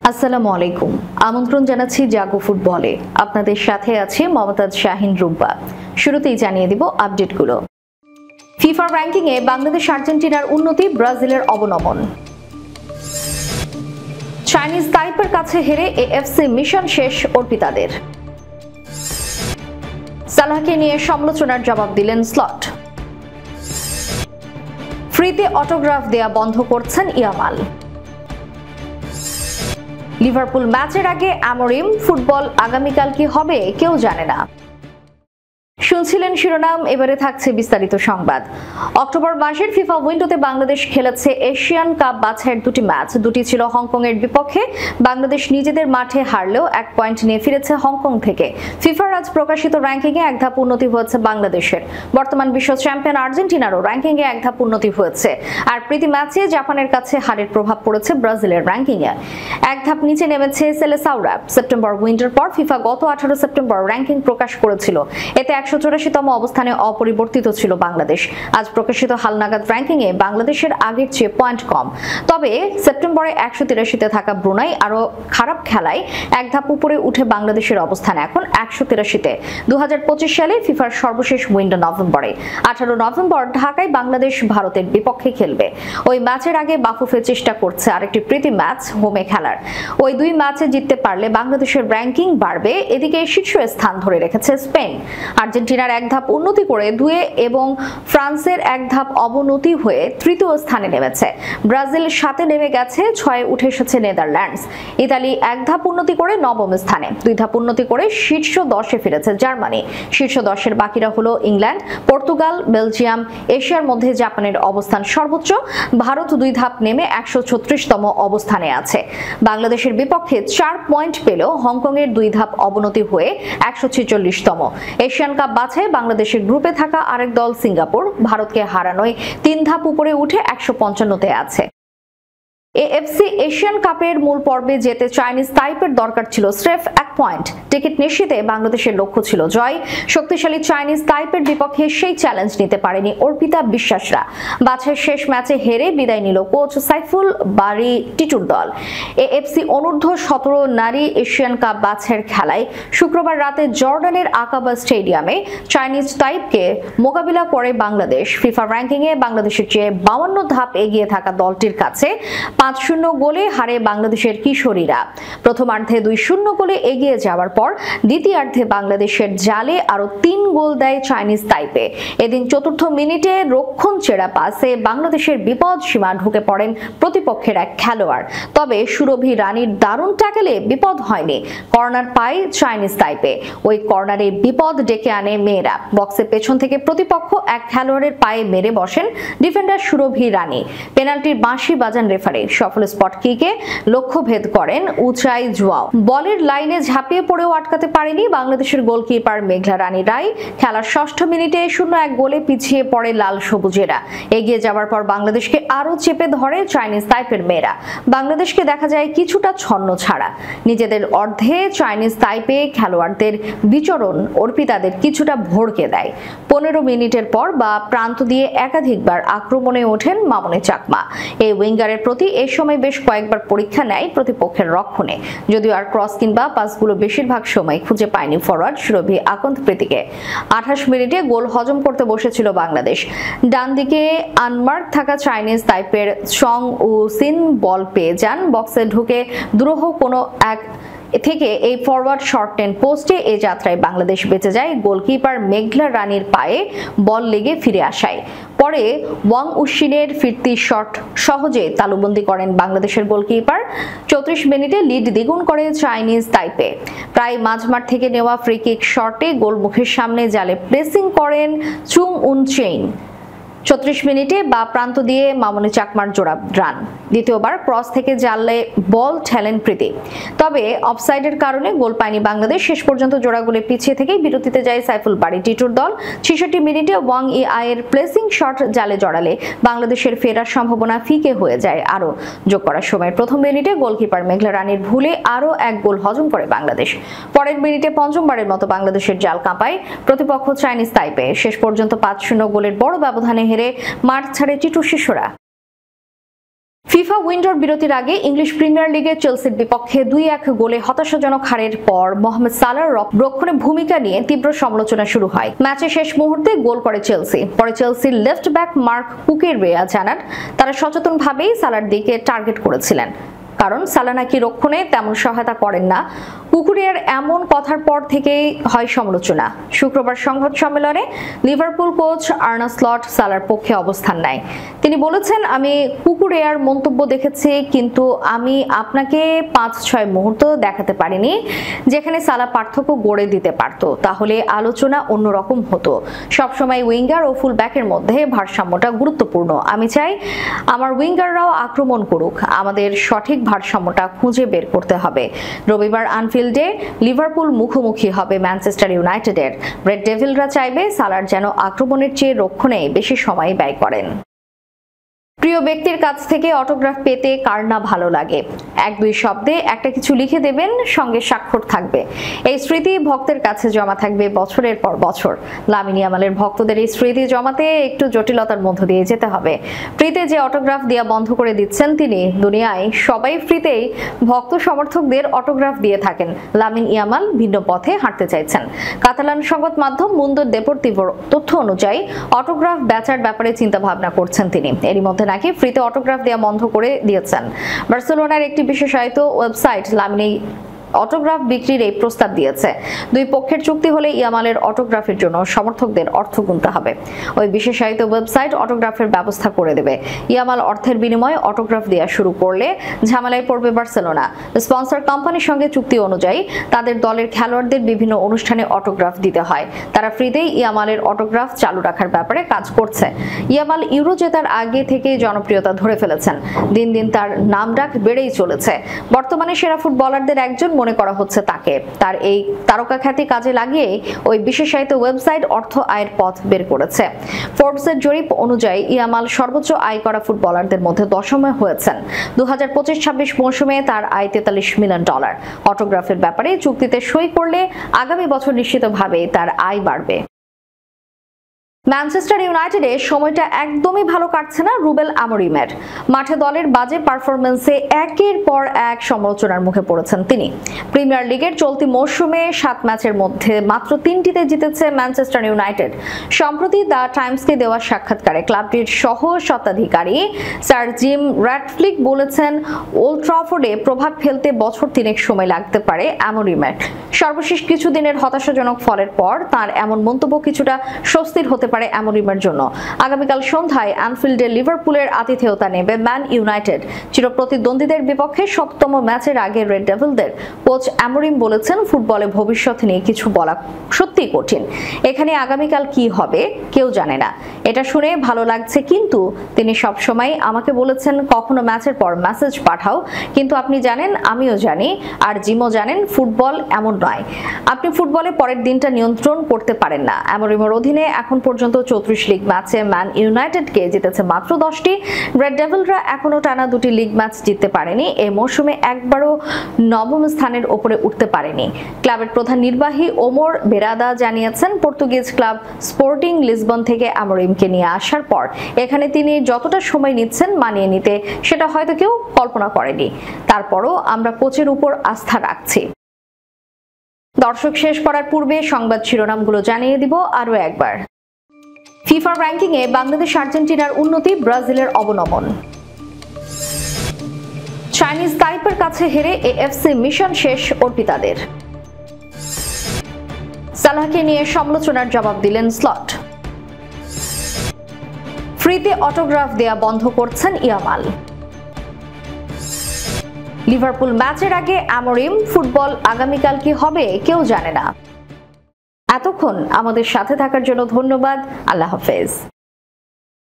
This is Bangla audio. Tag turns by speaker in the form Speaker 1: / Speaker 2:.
Speaker 1: আসসালামু আলাইকুম। আমন্ত্রণ জানাচ্ছি জাগো ফুটবলে। আপনাদের সাথে আছে মমতাজ শাহিন রুম্পা। শুরুতেই জানিয়ে দিব আপডেটগুলো। ফিফা র্যাঙ্কিংয়ে বাংলাদেশ আর্জেন্টিনার উন্নতি, ব্রাজিলের অবনমন। চাইনিজ তাইপের কাছে হেরে এএফসি মিশন শেষ অর্পিতাদের। সালাহকে নিয়ে সমালোচনার জবাব দিলেন স্লট। ফ্রিতে অটোগ্রাফ দেয়া বন্ধ করছেন ইয়ামাল। লিভারপুল ম্যাচের আগে আমরিম, ফুটবল আগামীকাল কি হবে কেউ জানে না। শুনছিলেন শিরোনাম, এবারে থাকছে বিস্তারিত সংবাদ। অক্টোবর মাসের ফিফা উইন্ডোতে বাংলাদেশ খেলেছে এশিয়ান কাপ বাছাইয়ের দুটি ম্যাচ। দুটি ছিল হংকং এর বিপক্ষে। বাংলাদেশ নিজেদের মাঠে হারলেও 1 পয়েন্ট নিয়ে ফিরেছে হংকং থেকে। ফিফার আজ প্রকাশিত র্যাঙ্কিংয়ে এক ধাপ উন্নতি হয়েছে বাংলাদেশের। বর্তমান বিশ্ব চ্যাম্পিয়ন আর্জেন্টিনারও র্যাঙ্কিংয়ে এক ধাপ উন্নতি হয়েছে। আর প্রীতি ম্যাচে জাপানের কাছে হারের প্রভাব পড়েছে ব্রাজিলের র্যাঙ্কিংয়ে। এক ধাপ নিচে নেমেছে সেলেসাওরা। সেপ্টেম্বর উইন্ডোর পর ফিফা গত 18 সেপ্টেম্বর র্যাঙ্কিং প্রকাশ করেছিল। এতে 184তম অবস্থানে অপরিবর্তিত ছিল বাংলাদেশ। আজ প্রকাশিত হালনাগাদ র্যাঙ্কিংয়ে বাংলাদেশের আগের চেয়ে পয়েন্ট কম। তবে সেপ্টেম্বরে 183তে থাকা ব্রুনাই আরো খারাপ খেলায় এক ধাপ উপরে উঠে বাংলাদেশের অবস্থান এখন 183তে। 2025 সালে ফিফার সর্বশেষ উইন্ডো নভেম্বরে। 18 নভেম্বর ঢাকায় বাংলাদেশ ভারতের বিপক্ষে খেলবে। ওই ম্যাচের আগে বাফুফে চেষ্টা করছে আরেকটি প্রীতি ম্যাচ হোমে খেলার। ওই দুই ম্যাচে জিততে পারলে বাংলাদেশের র্যাঙ্কিং বাড়বে। এদিকে শীর্ষ স্থান ধরে রেখেছে স্পেন। আর্জেন্টিনার এক ধাপ উন্নতি করে 2 এবং ফ্রান্সের এক ধাপ অবনতি হয়ে 3য় স্থানে নেমেছে। ব্রাজিল 7-এ নেমে গেছে, 6-এ উঠে এসেছে নেদারল্যান্ডস। ইতালি এক ধাপ উন্নতি করে 9ম স্থানে। 2 ধাপ উন্নতি করে শীর্ষ 10-এ ফিরেছে জার্মানি। শীর্ষ 10-এর বাকিরা হলো ইংল্যান্ড, পর্তুগাল, বেলজিয়াম। এশিয়ার মধ্যে জাপানের অবস্থান সর্বোচ্চ। ভারত 2 ধাপ নেমে 136তম অবস্থানে আছে। বাংলাদেশের বিপক্ষে 4 পয়েন্ট পেলেও হংকং এর 2 ধাপ অবনতি হয়ে 146তম। এশিয়ান কাপ বাছাই বাংলাদেশের গ্রুপে থাকা আরেক দল সিঙ্গাপুর ভারতকে হারানোয় 3 ধাপ উপরে উঠে 155তে আছে। এএফসি এশিয়ান কাপের মূল পর্বে যেতে চাইনিজ তাইপের দরকার ছিল স্রেফ 1 পয়েন্ট। টিকিট নিশ্চিতে বাংলাদেশের লক্ষ্য ছিল জয়। শক্তিশালী চাইনিজ তাইপের বিপক্ষে সেই চ্যালেঞ্জ নিতে পারেনি অর্পিতা বিশ্বাসরা। বাছাইয়ের শেষ ম্যাচে হেরে বিদায় নিল কোচ সাইফুল বারী টিটুর দল। এএফসি অনূর্ধ্ব 17 নারী এশিয়ান কাপ বাছাইয়ের খেলায় শুক্রবার রাতে জর্ডানের আকাবা স্টেডিয়ামে চাইনিজ তাইপকে মোকাবিলা করে বাংলাদেশ। ফিফা র্যাঙ্কিংয়ে বাংলাদেশের চেয়ে 52 ধাপ এগিয়ে থাকা দলটির কাছে 5-0 গোলে হারে বাংলাদেশের কিশোরীরা। প্রথমার্ধে 2-0 গোলে এগিয়ে যাওয়ার পর দ্বিতীয়ার্ধে বাংলাদেশের জালে আরো 3 গোল দেয় চাইনিজ তাইপে। এদিন 4র্থ মিনিটে রক্ষণ ছেড়া পাসে বাংলাদেশের বিপদ সীমা ঢুকে পড়েন প্রতিপক্ষের এক খেলোয়াড়। তবে সুরভি রানীর দারুণ ট্যাকেলে বিপদ হয়নি। কর্নার পায় চাইনিজ তাইপে। ওই কর্নারে বিপদ ডেকে আনে মেয়েরা। বক্সের পেছন থেকে প্রতিপক্ষ এক খেলোয়াড়ের পায়ে মেরে বসেন ডিফেন্ডার সুরভি রানী। পেনাল্টির বাঁশি বাজান রেফারি। সফল স্পট কিকে লক্ষ্যভেদ করেন উচাই জুয়াও। বলের লাইনে ঝাঁপিয়ে পড়েও আটকাতে পারেনি বাংলাদেশের গোলকিপার মেঘলা রানী রায়। খেলার 6ষ্ঠ মিনিটে 0-1 গোলে পিছিয়ে পড়ে লাল সবুজেরা। এগিয়ে যাওয়ার পর বাংলাদেশকে আরো চেপে ধরে চাইনিজ তাইপের মেয়েরা। বাংলাদেশকে দেখা যায় কিছুটা ছন্ন ছাড়া। নিজেদের অর্ধে চাইনিজ তাইপে খেলোয়াড়দের বিচরণ অর্পিতাদের কিছুটা ভড়কে দেয়। 15 মিনিটের পর বা প্রান্ত দিয়ে একাধিকবার আক্রমণে ওঠেন মামুনি চাকমা। এই উইঙ্গারের প্রতি এই সময় বেশ কয়েকবার পরীক্ষা নেয় প্রতিপক্ষের রক্ষণে। যদিও আর ক্রস কিংবা পাসগুলো বেশিরভাগ সময় খুঁজে পায়নি ফরওয়ার্ড সুরভি আকন্ত প্রীতিকে। 28 মিনিটে গোল হজম করতে বসেছিল বাংলাদেশ। ডান দিকে আনমার্ক থাকা চাইনিজ তাইপের সং উ সিন বল পেয়ে যান। বক্সে ঢুকে দুরূহ কোনো এক থেকে এই ফরওয়ার্ড শর্ট 10 পোস্টে এই যাত্রায় বাংলাদেশ বেঁচে যায় গোলকিপার মেঘলা রানীর পায়ে বল লেগে ফিরে আসায়। পরে ওয়াং উশিনের ফিরতি শট সহজে তালুবন্দী করেন বাংলাদেশের গোলকিপার। 34 মিনিটে লিড দ্বিগুণ করে চাইনিজ তাইপে। প্রায় মাঝমাঠ থেকে নেওয়া ফ্রি কিক শটে গোলমুখের সামনে জালে প্রেসিং করেন চুং উন চেইন। 34 মিনিটে বা প্রান্ত দিয়ে মামুনি চাকমার জোড়া রান। দ্বিতীয়বার ক্রস থেকে জালে বল ঠেলেন প্রীতি। তবে অফসাইডের কারণে গোল পায়নি বাংলাদেশ। শেষ পর্যন্ত জোড়া গোলে পিছিয়ে থেকেই বিরতিতে যায় সাইফুল বারী টিটুর দল। 66 মিনিটে ওয়াং ই আয়ের প্লেসিং শট জালে জড়ালে বাংলাদেশের ফেরার সম্ভাবনা ফিকে হয়ে যায় আরো। যোগ করার সময় প্রথম মিনিটে গোলকিপার মেঘলা রানীর ভুলে আরো 1 গোল হজম করে বাংলাদেশ। পরের মিনিটে পঞ্চমবারের মতো বাংলাদেশের জাল কাঁপায় প্রতিপক্ষ চাইনিজ তাইপে। শেষ পর্যন্ত 5-0 গোলের বড় ব্যবধানে হেরে মাঠ ছাড়ে টিটু শিশুরা। ফিফা উইন্ডোর বিরতির আগে ইংলিশ প্রিমিয়ার লিগে চেলসির বিপক্ষে 2-1 গোলে হতাশাজনক হারের পর মোহাম্মদ সালাহর রক্ষণে ভূমিকা নিয়ে তীব্র সমালোচনা শুরু হয়। ম্যাচের শেষ মুহূর্তে গোল করে চেলসি। পরে চেলসির লেফট ব্যাক মার্ক কুকেরেয়া জানান তারা সচেতনভাবেই সালাহর দিকে টার্গেট করেছিলেন, কারণ সালাহ নাকি রক্ষণে তেমন সহায়তা করেন না। কুকুরিয়ার এমন কথার পর থেকেই হয় সমালোচনা। শুক্রবার সংবাদ সম্মেলনে লিভারপুল কোচ আর্নে স্লট সালাহর পক্ষে অবস্থান নেয়। তিনি বলেছেন, আমি কুকুরিয়ার মন্তব্য দেখেছি, কিন্তু আমি আপনাকে 5-6 মুহূর্ত দেখাতে পারিনি যেখানে সালাহ পার্থক্য গড়ে দিতে পারত, তাহলে আলোচনা অন্যরকম হতো। সবসময় উইঙ্গার ও ফুল ব্যাকের মধ্যে ভারসাম্যটা গুরুত্বপূর্ণ। আমি চাই আমার উইঙ্গাররাও আক্রমণ করুক, আমাদের সঠিক ভারসাম্যটা খুঁজে বের করতে হবে। রবিবার আনফিল্ডে লিভারপুল মুখোমুখি হবে ম্যানচেস্টার ইউনাইটেডের। রেড ডেভিলরা চাইবে সালাহ যেন আক্রমণের চেয়ে রক্ষণে বেশি সময় ব্যয় করেন। প্রিয় ব্যক্তির কাছ থেকে অটোগ্রাফ পেতে কার না ভালো লাগে। 1-2 শব্দে একটা কিছু লিখে দেবেন, সঙ্গে স্বাক্ষর থাকবে। এই স্মৃতি ভক্তের কাছে জমা থাকবে বছরের পর বছর। লামিন ইয়ামালের ভক্তদের এই স্মৃতি জমাতে একটু জটিলতার মধ্য দিয়ে যেতে হবে। ফ্রিতে যে অটোগ্রাফ দেওয়া বন্ধ করে দিচ্ছেন তিনি। দুনিয়ায় সবাই ফ্রিতেই ভক্ত সমর্থকদের অটোগ্রাফ দিয়ে থাকেন। লামিন ইয়ামাল ভিন্ন পথে হাঁটতে চাইছেন। কাতালান সংবাদ মাধ্যম মুন্দো দেপোর্তিভোর তথ্য অনুযায়ী অটোগ্রাফ বেচার ব্যাপারে চিন্তা ভাবনা করছেন তিনি। এরই মধ্যে নাকি ফ্রিতে অটোগ্রাফ দেওয়া বন্ধ করে দিয়েছেন। বার্সেলোনার একটি বিশেষায়িত ওয়েবসাইট লামিন অটোগ্রাফ বিক্রির এই প্রস্তাব দিয়েছে। দুই পক্ষের চুক্তি হলে ইয়ামালের অটোগ্রাফের জন্য সমর্থকদের অর্থ গুনতে হবে। ওই বিশেষায়িত ওয়েবসাইট অটোগ্রাফের ব্যবস্থা করে দেবে। ইয়ামাল অর্থের বিনিময়ে অটোগ্রাফ দেওয়া শুরু করলে ঝামেলায় পড়বে বার্সেলোনা। স্পন্সর কোম্পানির সঙ্গে চুক্তি অনুযায়ী তাদের দলের খেলোয়াড়দের বিভিন্ন অনুষ্ঠানে অটোগ্রাফ দিতে হয়। তারা ফ্রিতেই ইয়ামালের অটোগ্রাফ চালু রাখার ব্যাপারে কাজ করছে। ইয়ামাল ইউরো জেতার আগে থেকেই জনপ্রিয়তা ধরে ফেলেছেন। দিন দিন তার নামডাক বেড়েই চলেছে। বর্তমানে সেরা ফুটবলারদের একজন মনে করা হচ্ছে তাকে। তার এই তারকা খ্যাতি কাজে লাগিয়ে ওই বিশেষায়িত ওয়েবসাইট অর্থ আয়ের পথ বের করেছে। ফোর্বসের জরিপ অনুযায়ী ইয়ামাল সর্বোচ্চ আয় করা ফুটবলারদের মধ্যে 10মে হয়েছেন। 2025-26 মৌসুমে তার আয় $43 মিলিয়ন। অটোগ্রাফের ব্যাপারে চুক্তিতে সই করলে আগামী বছর নিশ্চিতভাবে তার আয় বাড়বে। ম্যানচেস্টার ইউনাইটেডে সময়টা একদমই ভালো কাটছে না রুবেল আমোরিমের। মাঠে দলের বাজে পারফরম্যান্সে একের পর এক সমালোচনার মুখে পড়েছেন তিনি। প্রিমিয়ার লিগের চলতি মৌসুমে 7 ম্যাচের মধ্যে মাত্র 3টিতে জিতেছে ম্যানচেস্টার ইউনাইটেড। সম্প্রতি দ্য টাইমসকে দেওয়া সাক্ষাৎকারে ক্লাবটির সহ স্বত্বাধিকারী স্যার জিম র্যাডক্লিফ বলেছেন, ওল্ড ট্রাফোর্ডে প্রভাব ফেলতে বছর 3 সময় লাগতে পারে আমোরিমের। সর্বশেষ কিছুদিনের হতাশাজনক ফলের পর তার এমন মন্তব্য কিছুটা স্বস্তির হতে পারে আমোরিমের জন্য। আগামীকাল সন্ধ্যায় অ্যানফিল্ডে লিভারপুলের আতিথেয়তা নেবে ম্যান ইউনাইটেড। চিরপ্রতিদ্বন্দ্বীদের বিপক্ষে 7তম ম্যাচের আগে রেড ডেভিলদের কোচ আমোরিম বলেছেন, ফুটবলে ভবিষ্যৎ নিয়ে কিছু বলা সত্যি কঠিন। এখানে আগামীকাল কি হবে কেউ জানে না। এটা শুনে ভালো লাগছে, কিন্তু তিনি সবসময় আমাকে বলেছেন কখনো ম্যাচের পর মেসেজ পাঠাও, কিন্তু আপনি জানেন, আমিও জানি, আর জিমও জানেন, ফুটবল এমন নয়। আপনি ফুটবলে পরের দিনটা নিয়ন্ত্রণ করতে পারেন না। আমোরিমের অধীনে এখন পর্যন্ত 34 লিগ ম্যাচে ম্যান ইউনাইটেডকে জিতেছে মাত্র 10টি। রেড ডেভিলরা এখনো টানা 2টি লিগ ম্যাচ জিততে পারেনি। এই মৌসুমে একবারও 9ম স্থানের উপরে উঠতে পারেনি। ক্লাবের প্রধান নির্বাহী ওমর বেরাদা জানিয়েছেন, পর্তুগিজ ক্লাব স্পোর্টিং লিসবন থেকে আমোরিমকে নিয়ে আসার পর এখানে তিনি যতটা সময় নিচ্ছেন মানিয়ে নিতে, সেটা হয়তো কেউ কল্পনা করেনি। তারপরও আমরা কোচের উপর আস্থা রাখছি। দর্শক, শেষ করার পূর্বে সংবাদ শিরোনামগুলো জানিয়ে দিব আরো একবার। ফিফা র্যাঙ্কিংয়ে বাংলাদেশ আর্জেন্টিনার উন্নতি, ব্রাজিলের অবনমন। চাইনিজ তাইপের কাছে হেরে এএফসি মিশন শেষ অর্পিতাদের। সালাহকে নিয়ে সমালোচনার জবাব দিলেন স্লট। ফ্রিতে অটোগ্রাফ দেয়া বন্ধ করছেন ইয়ামাল। লিভারপুল ম্যাচের আগে আমোরিম, ফুটবল আগামীকাল কি হবে কেউ জানে না। এতক্ষণ আমাদের সাথে থাকার জন্য ধন্যবাদ। আল্লাহ হাফেজ।